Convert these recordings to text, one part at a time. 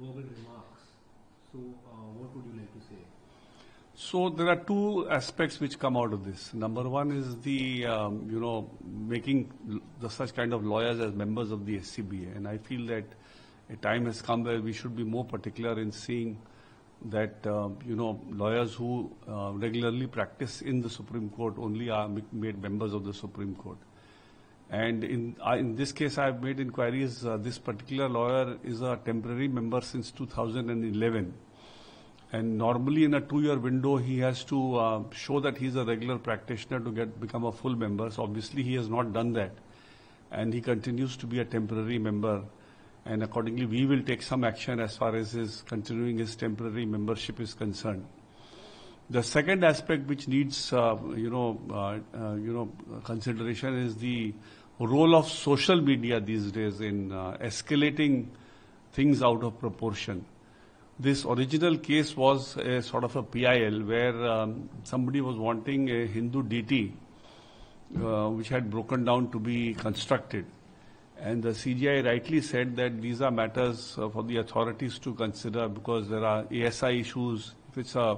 verbal remarks. So, what would you like to say? So there are two aspects which come out of this. Number one is the, making such kind of lawyers as members of the SCBA. And I feel that a time has come where we should be more particular in seeing that, lawyers who regularly practice in the Supreme Court only are made members of the Supreme Court. And in this case, I have made inquiries. This particular lawyer is a temporary member since 2011. And normally in a 2-year window, he has to show that he's a regular practitioner to become a full member. So obviously he has not done that. And he continues to be a temporary member. And accordingly, we will take some action as far as his continuing his temporary membership is concerned. The second aspect which needs, consideration is the role of social media these days in escalating things out of proportion. This original case was a sort of a PIL where somebody was wanting a Hindu deity which had broken down to be constructed. And the CJI rightly said that these are matters for the authorities to consider because there are ASI issues, if it's a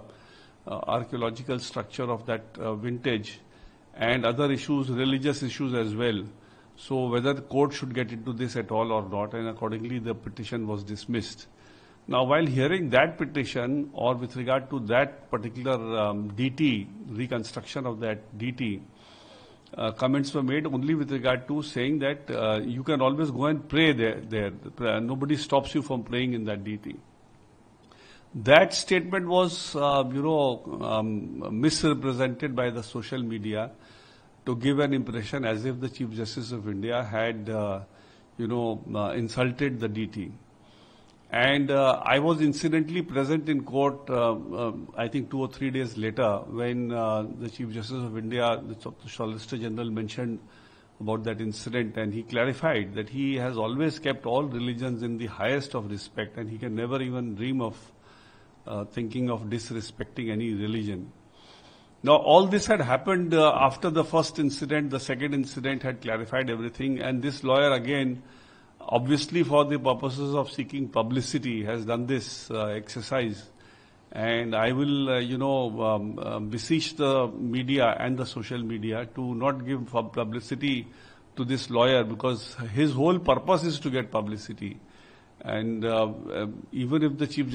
archaeological structure of that vintage, and other issues, religious issues as well. So whether the court should get into this at all or not, and accordingly the petition was dismissed. Now, while hearing that petition, or with regard to that particular DT, reconstruction of that DT, comments were made only with regard to saying that you can always go and pray there. Nobody stops you from praying in that DT. That statement was, misrepresented by the social media to give an impression as if the Chief Justice of India had, insulted the DT. And I was incidentally present in court, I think 2 or 3 days later, when the Chief Justice of India, the Solicitor General, mentioned about that incident, and he clarified that he has always kept all religions in the highest of respect, and he can never even dream of thinking of disrespecting any religion. Now, all this had happened after the first incident. The second incident had clarified everything, and this lawyer again, obviously for the purposes of seeking publicity, has done this exercise. And I will, beseech the media and the social media to not give publicity to this lawyer, because his whole purpose is to get publicity. And even if the Chief